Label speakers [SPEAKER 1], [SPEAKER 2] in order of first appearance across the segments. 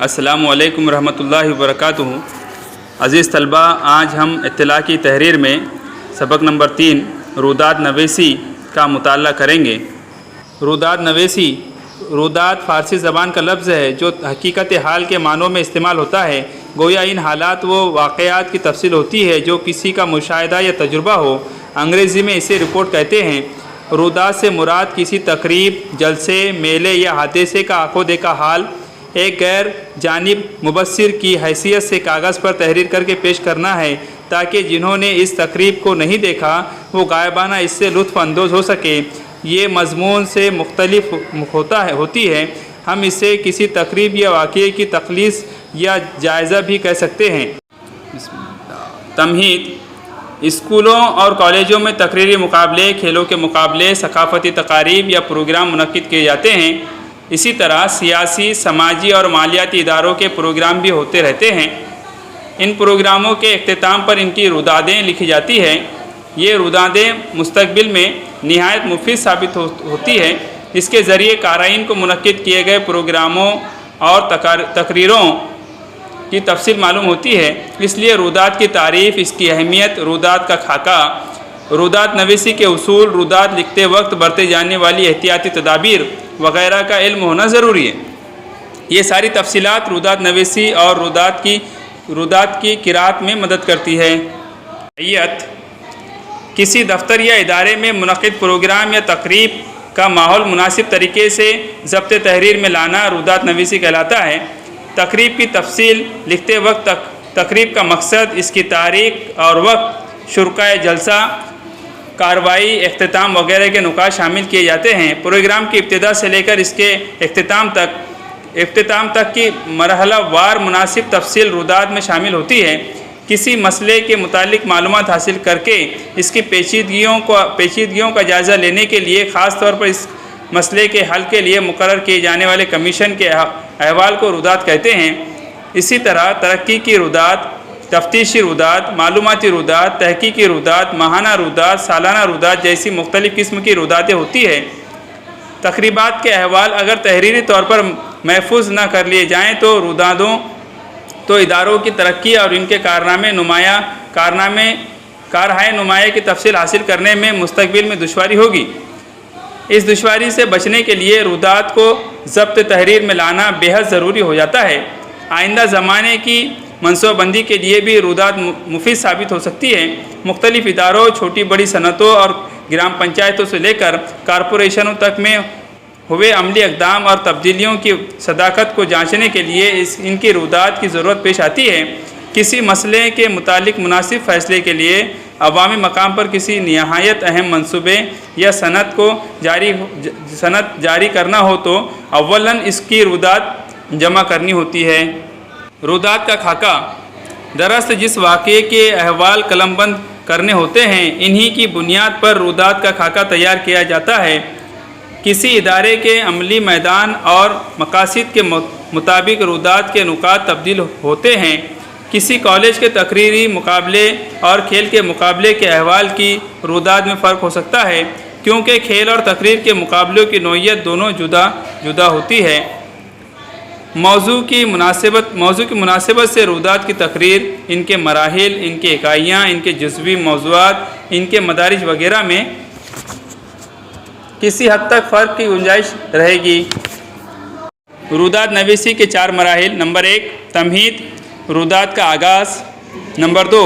[SPEAKER 1] السلام علیکم ورحمۃ اللہ وبرکاتہ۔ عزیز طلبہ، آج ہم اطلاع کی تحریر میں سبق نمبر 3 رودات نویسی کا مطالعہ کریں گے۔ رودات نویسی، رودات فارسی زبان کا لفظ ہے جو حقیقت حال کے معنوں میں استعمال ہوتا ہے۔ گویا ان حالات و واقعات کی تفصیل ہوتی ہے جو کسی کا مشاہدہ یا تجربہ ہو۔ انگریزی میں اسے رپورٹ کہتے ہیں۔ رودات سے مراد کسی تقریب، جلسے، میلے یا حادثے کا آنکھوں دیکھا حال ایک غیر جانب مبصر کی حیثیت سے کاغذ پر تحریر کر کے پیش کرنا ہے تاکہ جنہوں نے اس تقریب کو نہیں دیکھا وہ غائبانہ اس سے لطف اندوز ہو سکے۔ یہ مضمون سے مختلف ہوتی ہے۔ ہم اسے کسی تقریب یا واقعے کی تخلیص یا جائزہ بھی کہہ سکتے ہیں۔ تمہید: اسکولوں اور کالجوں میں تقریری مقابلے، کھیلوں کے مقابلے، ثقافتی تقاریب یا پروگرام منعقد کیے جاتے ہیں۔ اسی طرح سیاسی، سماجی اور مالیاتی اداروں کے پروگرام بھی ہوتے رہتے ہیں۔ ان پروگراموں کے اختتام پر ان کی رودادیں لکھی جاتی ہیں۔ یہ رودادیں مستقبل میں نہایت مفید ثابت ہوتی ہے۔ اس کے ذریعے قارئین کو منعقد کیے گئے پروگراموں اور تقریروں کی تفصیل معلوم ہوتی ہے۔ اس لیے رودات کی تعریف، اس کی اہمیت، رودات کا خاکہ، رودات نویسی کے اصول، رودات لکھتے وقت برتے جانے والی احتیاطی تدابیر وغیرہ کا علم ہونا ضروری ہے۔ یہ ساری تفصیلات رودات نویسی اور رودات کی قراءت میں مدد کرتی ہے۔ کسی دفتر یا ادارے میں منعقد پروگرام یا تقریب کا ماحول مناسب طریقے سے ضبط تحریر میں لانا رودات نویسی کہلاتا ہے۔ تقریب کی تفصیل لکھتے وقت تقریب کا مقصد، اس کی تاریخ اور وقت، شرکائے جلسہ، کارروائی، اختتام وغیرہ کے نکات شامل کیے جاتے ہیں۔ پروگرام کی ابتدا سے لے کر اس کے اختتام تک کی مرحلہ وار مناسب تفصیل رودات میں شامل ہوتی ہے۔ کسی مسئلے کے متعلق معلومات حاصل کر کے اس کی پیچیدگیوں کا جائزہ لینے کے لیے، خاص طور پر اس مسئلے کے حل کے لیے مقرر کیے جانے والے کمیشن کے احوال کو رودات کہتے ہیں۔ اسی طرح ترقی کی رودات، تفتیشی رودات، معلوماتی رودات، تحقیقی رودات، ماہانہ رودات، سالانہ رودات جیسی مختلف قسم کی روداتیں ہوتی ہیں۔ تقریبات کے احوال اگر تحریری طور پر محفوظ نہ کر لیے جائیں تو اداروں کی ترقی اور ان کے کارہائے نمایاں کی تفصیل حاصل کرنے میں مستقبل میں دشواری ہوگی۔ اس دشواری سے بچنے کے لیے رودات کو ضبط تحریر میں لانا بے حد ضروری ہو جاتا ہے۔ آئندہ زمانے کی منصوبہ بندی کے لیے بھی رودات مفید ثابت ہو سکتی ہے۔ مختلف اداروں، چھوٹی بڑی صنعتوں اور گرام پنچایتوں سے لے کر کارپوریشنوں تک میں ہوئے عملی اقدام اور تبدیلیوں کی صداقت کو جانچنے کے لیے ان کی رودات کی ضرورت پیش آتی ہے۔ کسی مسئلے کے متعلق مناسب فیصلے کے لیے عوامی مقام پر کسی نہایت اہم منصوبے یا صنعت جاری کرنا ہو تو اولاً اس کی رودات جمع کرنی ہوتی ہے۔ رودات کا خاکہ: دراصل جس واقعے کے احوال قلم بند کرنے ہوتے ہیں انہی کی بنیاد پر رودات کا خاکہ تیار کیا جاتا ہے۔ کسی ادارے کے عملی میدان اور مقاصد کے مطابق رودات کے نکات تبدیل ہوتے ہیں۔ کسی کالج کے تقریری مقابلے اور کھیل کے مقابلے کے احوال کی رودات میں فرق ہو سکتا ہے کیونکہ کھیل اور تقریر کے مقابلوں کی نوعیت دونوں جدا ہوتی ہے۔ موضوع کی مناسبت سے رودات کی تقریر، ان کے مراحل، ان کے اکائیاں، ان کے جزوی موضوعات، ان کے مدارج وغیرہ میں کسی حد تک فرق کی گنجائش رہے گی۔ رودات نویسی کے 4 مراحل: نمبر 1 تمہید، رودات کا آغاز۔ نمبر 2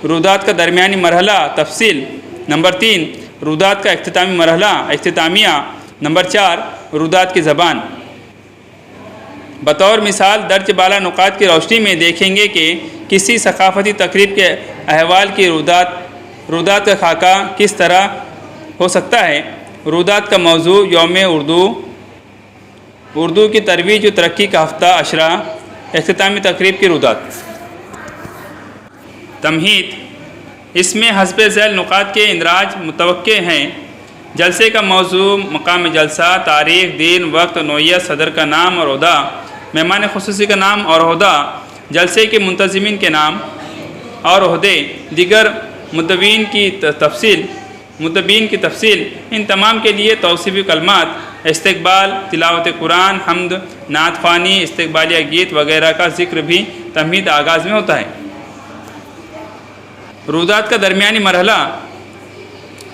[SPEAKER 1] رودات کا درمیانی مرحلہ، تفصیل۔ نمبر 3 رودات کا اختتامی مرحلہ، اختتامیہ۔ نمبر 4 رودات کی زبان۔ بطور مثال درج بالا نکات کی روشنی میں دیکھیں گے کہ کسی ثقافتی تقریب کے احوال کی رودات کا خاکہ کس طرح ہو سکتا ہے۔ رودات کا موضوع: یوم اردو کی ترویج و ترقی کا ہفتہ عشرہ۔ اختتامی تقریب کی رودات۔ تمہید: اس میں حسب ذیل نکات کے اندراج متوقع ہیں۔ جلسے کا موضوع، مقام جلسہ، تاریخ، دن، وقت، نوعیت، صدر کا نام اور عہدہ، مہمان خصوصی کا نام اور عہدہ، جلسے کے منتظمین کے نام اور عہدے، دیگر مدعوین کی تفصیل، ان تمام کے لیے توصیفی کلمات، استقبال، تلاوت قرآن، حمد، نعت خوانی، استقبالیہ گیت وغیرہ کا ذکر بھی تمہید آغاز میں ہوتا ہے۔ رودات کا درمیانی مرحلہ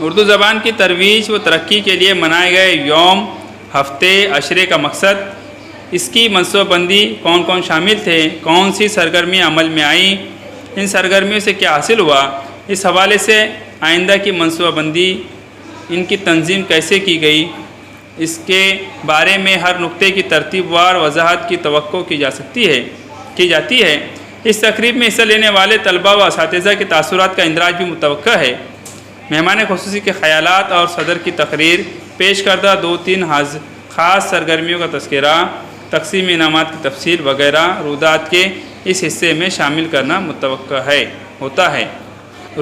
[SPEAKER 1] اردو زبان کی ترویج و ترقی کے لیے منائے گئے یوم، ہفتے، عشرے کا مقصد، اس کی منصوبہ بندی، کون کون شامل تھے، کون سی سرگرمیاں عمل میں آئیں، ان سرگرمیوں سے کیا حاصل ہوا، اس حوالے سے آئندہ کی منصوبہ بندی، ان کی تنظیم کیسے کی گئی، اس کے بارے میں ہر نقطے کی ترتیب وار وضاحت کی توقع کی جاتی ہے۔ اس تقریب میں حصہ لینے والے طلباء و اساتذہ کے تاثرات کا اندراج بھی متوقع ہے۔ مہمان خصوصی کے خیالات اور صدر کی تقریر، پیش کردہ 2-3 خاص سرگرمیوں کا تذکرہ، تقسیم انعامات کی تفصیل وغیرہ رودات کے اس حصے میں شامل کرنا متوقع ہوتا ہے۔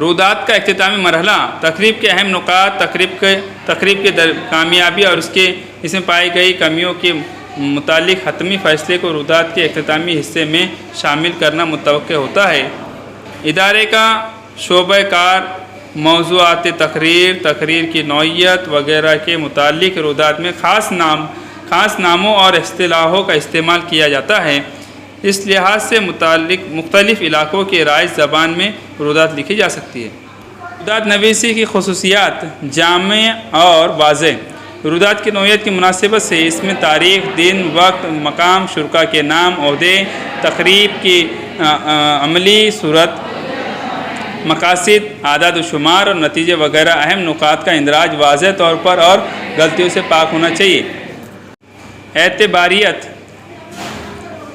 [SPEAKER 1] رودات کا اختتامی مرحلہ، تقریب کے اہم نکات، تقریب کے کامیابی اور اس میں پائی گئی کمیوں کے متعلق حتمی فیصلے کو رودات کے اختتامی حصے میں شامل کرنا متوقع ہوتا ہے۔ ادارے کا شعبہ کار، موضوعات تقریر کی نوعیت وغیرہ کے متعلق رودات میں خاص ناموں اور اصطلاحوں کا استعمال کیا جاتا ہے۔ اس لحاظ سے مختلف علاقوں کی رائج زبان میں رودات لکھی جا سکتی ہے۔ رودات نویسی کی خصوصیات جامع اور واضح۔ رودات کی نوعیت کی مناسبت سے اس میں تاریخ، دن، وقت، مقام، شرکاء کے نام، عہدے، تقریب کی عملی صورت، مقاصد، اعداد و شمار اور نتیجے وغیرہ اہم نکات کا اندراج واضح طور پر اور غلطیوں سے پاک ہونا چاہیے۔ اعتباریت،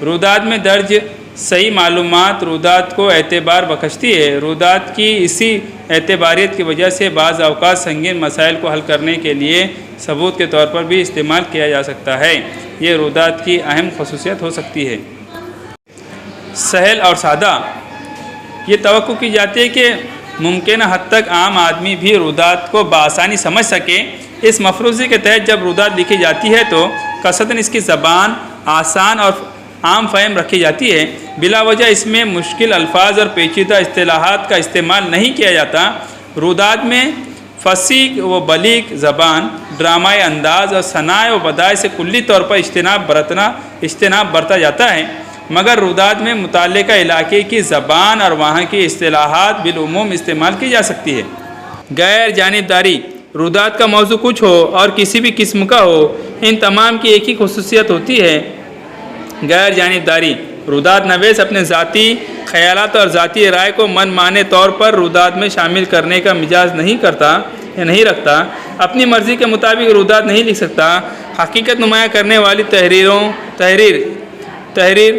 [SPEAKER 1] رودات میں درج صحیح معلومات رودات کو اعتبار بخشتی ہے۔ رودات کی اسی اعتباریت کی وجہ سے بعض اوقات سنگین مسائل کو حل کرنے کے لیے ثبوت کے طور پر بھی استعمال کیا جا سکتا ہے۔ یہ رودات کی اہم خصوصیت ہو سکتی ہے۔ سہل اور سادہ، یہ توقع کی جاتی ہے کہ ممکنہ حد تک عام آدمی بھی رودات کو بآسانی سمجھ سکے۔ اس مفروضے کے تحت جب رودات لکھی جاتی ہے تو قصداً اس کی زبان آسان اور عام فہم رکھی جاتی ہے۔ بلا وجہ اس میں مشکل الفاظ اور پیچیدہ اصطلاحات کا استعمال نہیں کیا جاتا۔ رودات میں فصیح و بلیغ زبان، ڈرامائی انداز اور صنائع و بدائع سے کلی طور پر اجتناب برتا جاتا ہے، مگر رودات میں متعلقہ علاقے کی زبان اور وہاں کی اصطلاحات بالعموم استعمال کی جا سکتی ہے۔ غیر جانبداری، رودات کا موضوع کچھ ہو اور کسی بھی قسم کا ہو، ان تمام کی ایک ہی خصوصیت ہوتی ہے، غیر جانبداری۔ رودات نویس اپنے ذاتی خیالات اور ذاتی رائے کو من مانے طور پر رودات میں شامل کرنے کا مجاز نہیں رکھتا، اپنی مرضی کے مطابق رودات نہیں لکھ سکتا۔ حقیقت نمایاں کرنے والی تحریر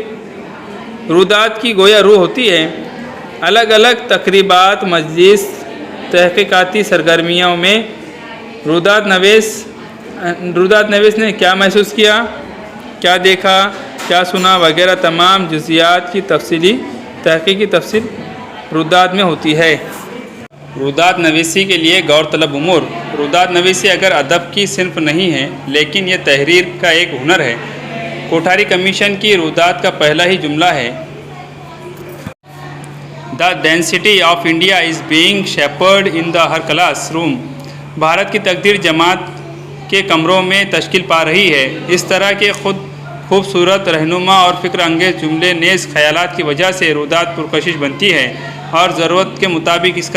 [SPEAKER 1] رودات کی گویا روح ہوتی ہے۔ الگ الگ تقریبات، مجلس، تحقیقاتی سرگرمیوں میں رودات نویس نے کیا محسوس کیا، کیا دیکھا، کیا سنا وغیرہ تمام جزئیات کی تحقیقی تفصیل رودات میں ہوتی ہے۔ رودات نویسی کے لیے غور طلب امور۔ رودات نویسی اگر ادب کی صنف نہیں ہے لیکن یہ تحریر کا ایک ہنر ہے۔ کوٹھاری کمیشن کی رودات کا پہلا ہی جملہ ہے، The density of India is being shaped in the Hare class room. Bharat کی تقدیر جماعت کے کمروں میں تشکیل پا رہی ہے۔ اس طرح کے خوبصورت، رہنما اور فکر انگیز جملے نیز خیالات کی وجہ سے رودات پرکشش بنتی ہے اور ضرورت کے مطابق اس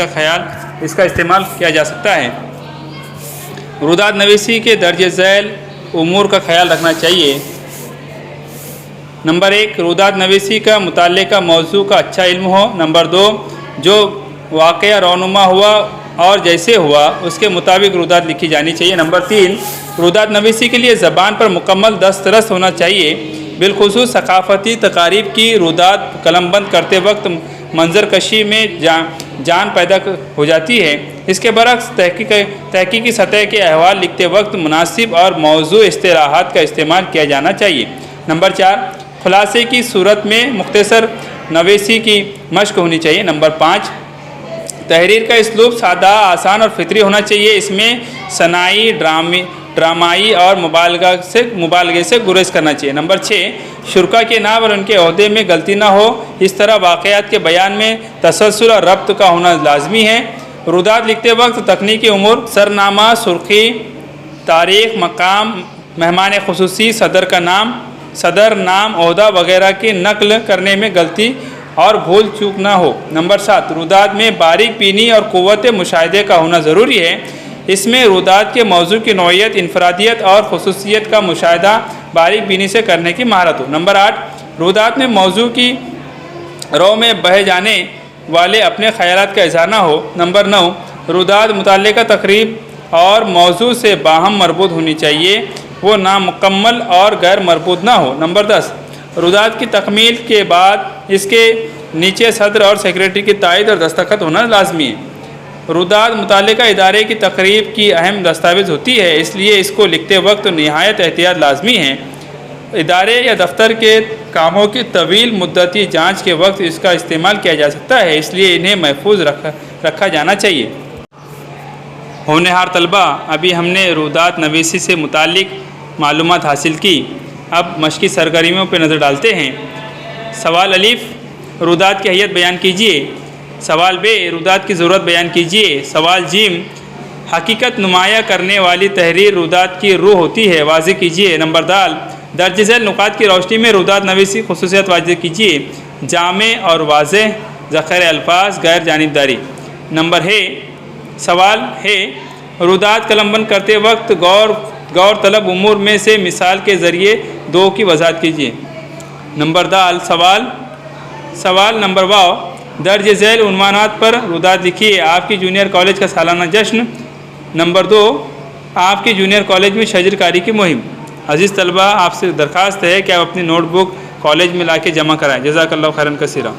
[SPEAKER 1] کا استعمال کیا جا سکتا ہے۔ رودات نویسی کے درج ذیل امور کا خیال رکھنا چاہیے۔ نمبر 1، رودات نویسی کا متعلقہ موضوع کا اچھا علم ہو۔ نمبر 2، جو واقعہ رونما ہوا اور جیسے ہوا اس کے مطابق رودات لکھی جانی چاہیے۔ نمبر 3، رودات نویسی کے لیے زبان پر مکمل دسترس ہونا چاہیے، بالخصوص ثقافتی تقاریب کی رودات قلم بند کرتے وقت منظر کشی میں جان پیدا ہو جاتی ہے۔ اس کے برعکس تحقیقی سطح کے احوال لکھتے وقت مناسب اور موضوع اصطلاحات کا استعمال کیا جانا چاہیے۔ نمبر 4، خلاصے کی صورت میں مختصر نویسی کی مشق ہونی چاہیے۔ نمبر 5، تحریر کا اسلوب سادہ، آسان اور فطری ہونا چاہیے۔ اس میں صناعی، ڈرامائی اور مبالغے سے گریز کرنا چاہیے۔ نمبر 6، شرکاء کے نام اور ان کے عہدے میں غلطی نہ ہو، اس طرح واقعات کے بیان میں تسلسل اور ربط کا ہونا لازمی ہے۔ رودات لکھتے وقت تکنیکی امور، سرنامہ، سرخی، تاریخ، مقام، مہمان خصوصی صدر کا نام، صدر نام، عہدہ وغیرہ کی نقل کرنے میں غلطی اور بھول چوک نہ ہو۔ نمبر 7، روداد میں باریک بینی اور قوت مشاہدے کا ہونا ضروری ہے۔ اس میں روداد کے موضوع کی نوعیت، انفرادیت اور خصوصیت کا مشاہدہ باریک بینی سے کرنے کی مہارت ہو۔ نمبر 8، روداد میں موضوع کی رو میں بہہ جانے والے اپنے خیالات کا اظہار نہ ہو۔ نمبر 9، روداد متعلقہ تقریب اور موضوع سے باہم مربوط ہونی چاہیے، وہ نامکمل اور غیر مربوط نہ ہو۔ نمبر 10، روداد کی تکمیل کے بعد اس کے نیچے صدر اور سیکریٹری کی تائید اور دستخط ہونا لازمی ہے۔ روداد متعلقہ ادارے کی تقریب کی اہم دستاویز ہوتی ہے، اس لیے اس کو لکھتے وقت نہایت احتیاط لازمی ہے۔ ادارے یا دفتر کے کاموں کی طویل مدتی جانچ کے وقت اس کا استعمال کیا جا سکتا ہے، اس لیے انہیں محفوظ رکھا جانا چاہیے۔ ہونہار طلبہ، ابھی ہم نے روداد نویسی سے متعلق معلومات حاصل کی۔ اب مشقی سرگرمیوں پہ نظر ڈالتے ہیں۔ سوال الف، روداد کی اہمیت بیان کیجیے۔ سوال ب، روداد کی ضرورت بیان کیجیے۔ سوال جیم، حقیقت نمایاں کرنے والی تحریر روداد کی روح ہوتی ہے، واضح کیجیے۔ نمبر دال، درج ذیل نکات کی روشنی میں روداد نویسی خصوصیات واضح کیجیے۔ جامع اور واضح، ذخیر الفاظ، غیر جانبداری۔ نمبر ہے، سوال ہے، روداد قلم بند کرتے وقت غور طلب امور میں سے مثال کے ذریعے دو کی وضاحت کیجیے۔ نمبر دال، سوال نمبر واو، درج ذیل عنوانات پر روداد لکھیے۔ آپ کی جونیئر کالج کا سالانہ جشن۔ نمبر 2، آپ کی جونیئر کالج میں شجر کاری کی مہم۔ عزیز طلبہ، آپ سے درخواست ہے کہ آپ اپنی نوٹ بک کالج میں لا کے جمع کرائیں۔ جزاک اللہ خیرا کثیرا۔